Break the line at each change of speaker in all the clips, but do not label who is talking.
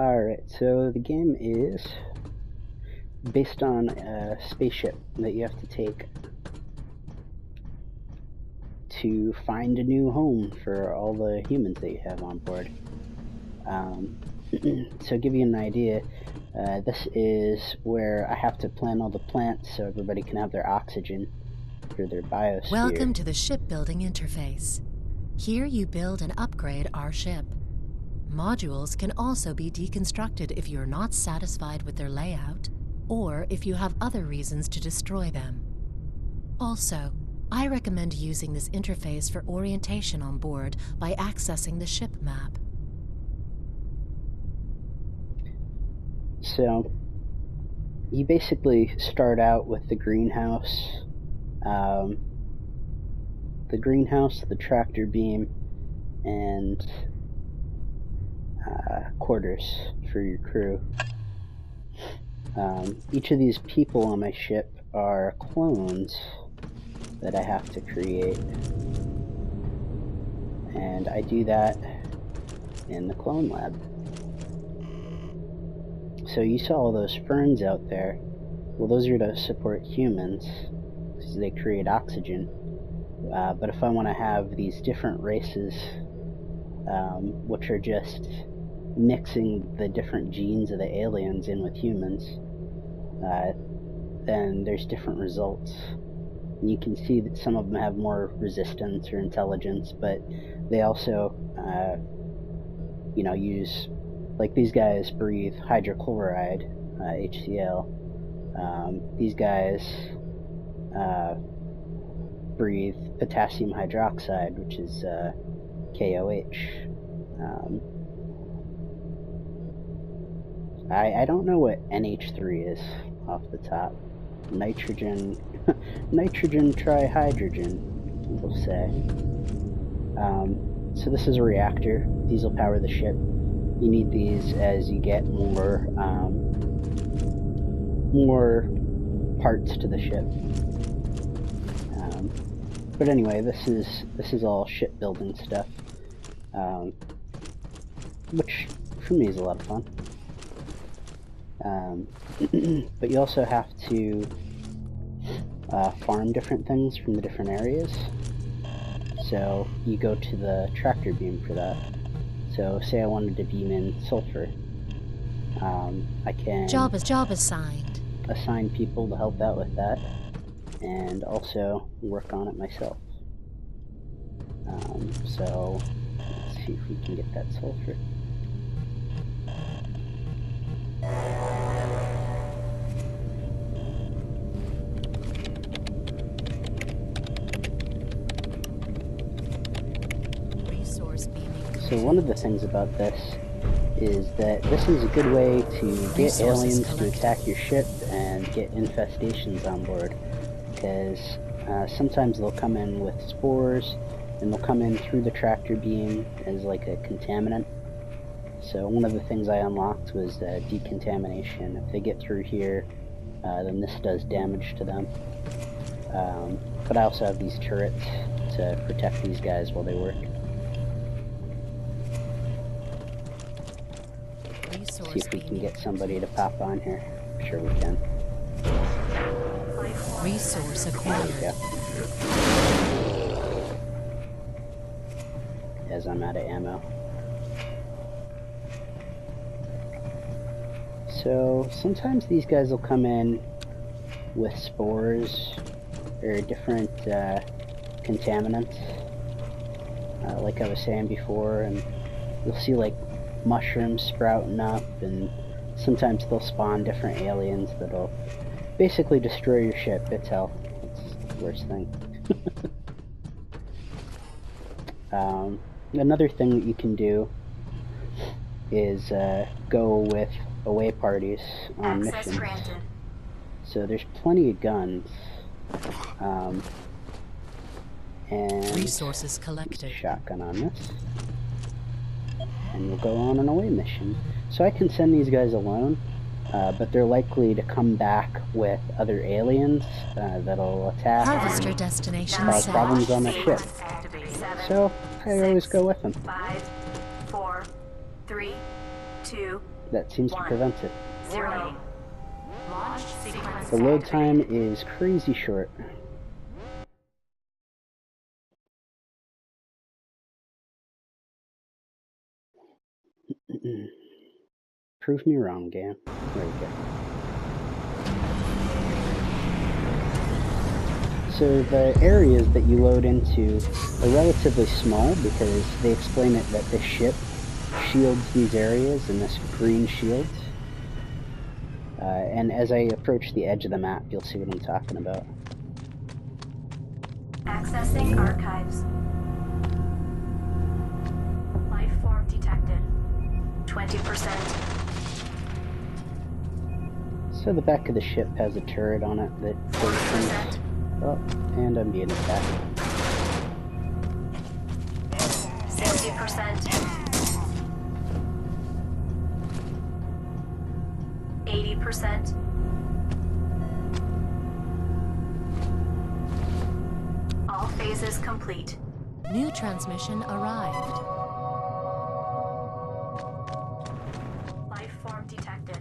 Alright, so the game is based on a spaceship that you have to take to find a new home for all the humans that you have on board. So give you an idea, this is where I have to plant all the plants so everybody can have their oxygen for their biosphere.
Welcome to the shipbuilding interface. Here you build and upgrade our ship. Modules can also be deconstructed if you're not satisfied with their layout, or if you have other reasons to destroy them. Also, I recommend using this interface for orientation on board by accessing the ship map.
So, you basically start out with the greenhouse, the tractor beam, and quarters for your crew. Each of these people on my ship are clones that I have to create, and I do that in the clone lab. So you saw all those ferns out there. Well, those are to support humans because they create oxygen. But if I want to have these different races, which are just mixing the different genes of the aliens in with humans, then there's different results. And you can see that some of them have more resistance or intelligence, but they also, use, like these guys breathe hydrochloride, HCl. These guys breathe potassium hydroxide, which is KOH. I don't know what NH3 is off the top. Nitrogen trihydrogen, we'll say. So this is a reactor. These will power the ship. You need these as you get more parts to the ship. But anyway, this is all shipbuilding stuff, which for me is a lot of fun. But you also have to farm different things from the different areas. So you go to the tractor beam for that. So say I wanted to beam in sulfur. I can
Job assigned.
Assign people to help out with that, and also work on it myself. So let's see if we can get that sulfur. So one of the things about this is that this is a good way to get aliens to attack your ship and get infestations on board, because sometimes they'll come in with spores, and they'll come in through the tractor beam as like a contaminant. So one of the things I unlocked was decontamination. If they get through here, then this does damage to them. But I also have these turrets to protect these guys while they work. See if we can get somebody to pop on here. I'm sure we can.
Resource acquired.
There we go. As I'm out of ammo. So sometimes these guys will come in with spores or different contaminants, like I was saying before, and you'll see like mushrooms sprouting up, and sometimes they'll spawn different aliens that'll basically destroy your ship. It's hell. It's the worst thing. Another thing that you can do is go with away parties on missions. Granted. So there's plenty of guns, and
resources collected.
Shotgun on this. And we'll go on an away mission. So I can send these guys alone, but they're likely to come back with other aliens that'll attack
Harvester destination
cause problems on the ship. So I always go with them.
5, 4, 3, 2,
that seems to prevent it.
0. Launch sequence.
The load time is crazy short. Prove me wrong, game. There we go. So the areas that you load into are relatively small because they explain it that this ship shields these areas in this green shield. And as I approach the edge of the map, you'll see what I'm talking about.
Accessing archives. Life form detected. 20%.
So the back of the ship has a turret on it that shows things. Oh, and I'm being attacked.
60%. 80%. All phases complete.
New transmission arrived.
Life form detected.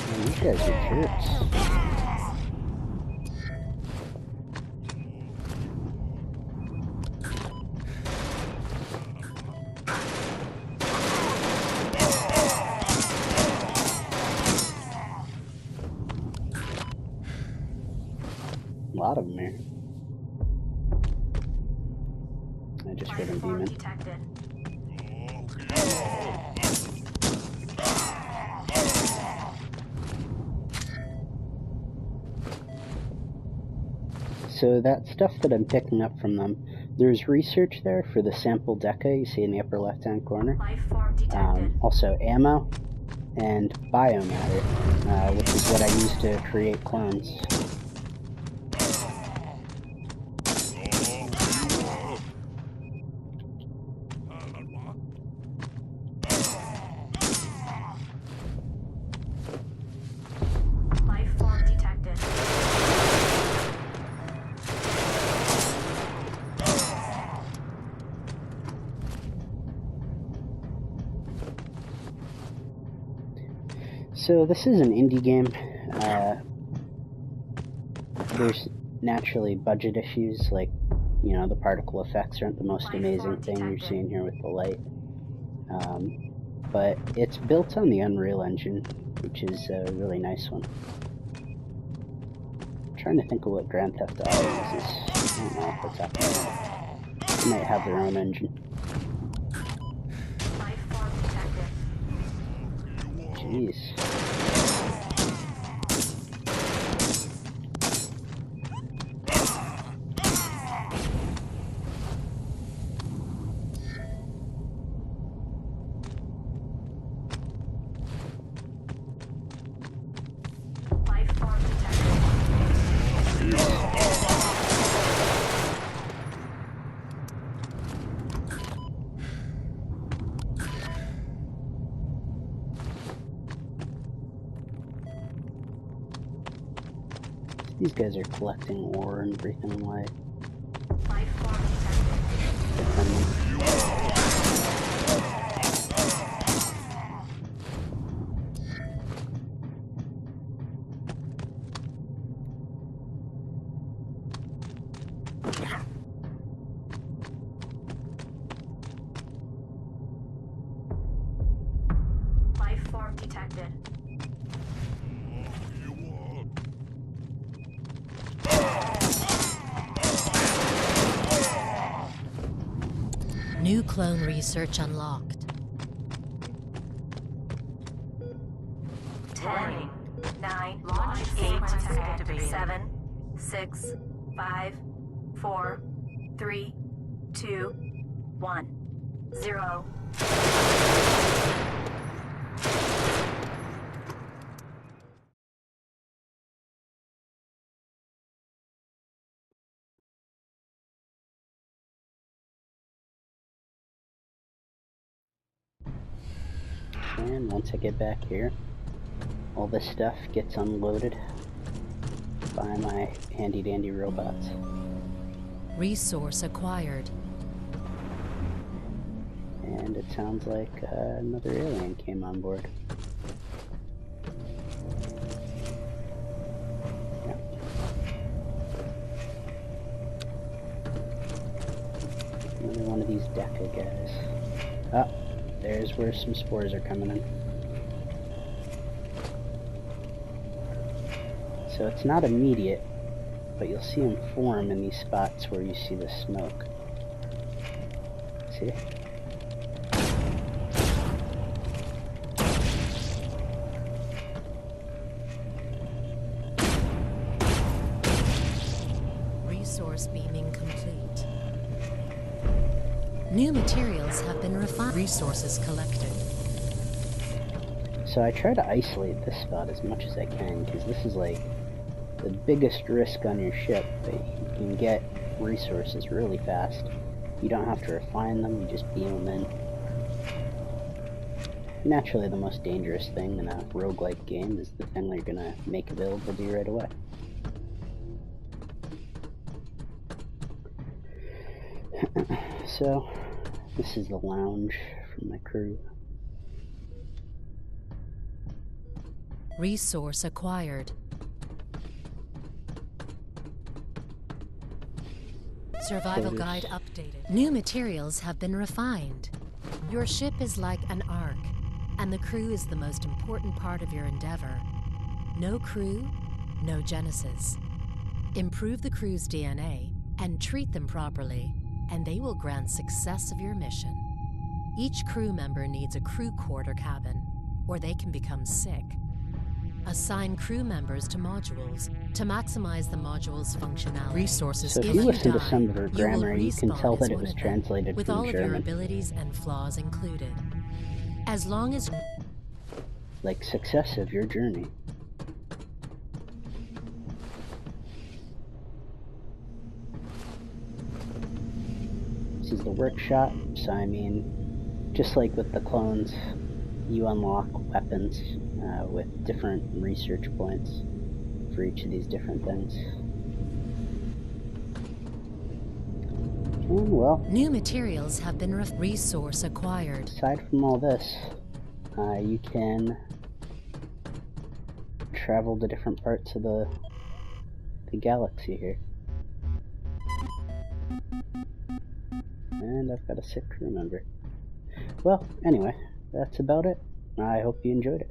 Man, these guys are jerks. A lot of them here. I just heard him demon.
Detected.
So that stuff that I'm picking up from them, there's research there for the sample deca you see in the upper left-hand corner.
Life form detected.
Also ammo and biomatter, which is what I use to create clones.
Life form detected.
So this is an indie game. There's naturally budget issues, like, you know, the particle effects aren't the most amazing thing you're seeing here with the light. But it's built on the Unreal Engine, which is a really nice one. I'm trying to think of what Grand Theft Auto uses. I don't know off the top of my head. They might have their own engine.
Life form detected.
Jeez.
Life form detected.
These guys are collecting ore and breathing away.
Life form detected. Life form detected.
New clone research unlocked.
10, 9, 8, 7, 6, 5, 4, 3, 2, 1, 0.
And once I get back here, all this stuff gets unloaded by my handy-dandy robots.
Resource acquired.
And it sounds like another alien came on board. Yeah. Another one of these Deca guys. Ah, there's where some spores are coming in. So it's not immediate, but you'll see them form in these spots where you see the smoke. See?
Resource beaming complete. New materials have been refined. Resources collected.
So I try to isolate this spot as much as I can, because this is like the biggest risk on your ship, but you can get resources really fast. You don't have to refine them, you just beam them in. Naturally, the most dangerous thing in a roguelike game is the thing they're gonna make available to you right away. So, this is the lounge for my crew.
Resource acquired. Survival guide updated. New materials have been refined. Your ship is like an ark, and the crew is the most important part of your endeavor. No crew, no Genesis. Improve the crew's DNA and treat them properly, and they will grant success of your mission. Each crew member needs a crew quarter cabin, or they can become sick. Assign crew members to modules to maximize the module's functionality. Resources.
So if you listen to some of her grammar, you can tell that it was translated
with
from
all of
German.
your abilities and flaws included. As long as
Like success of your journey. This is the workshop, so I mean, just like with the clones, you unlock weapons with different research points for each of these different things. And well,
new materials have been resource acquired.
Aside from all this, you can travel to different parts of the galaxy here. And I've got a sick crew member. Well, anyway, that's about it. I hope you enjoyed it.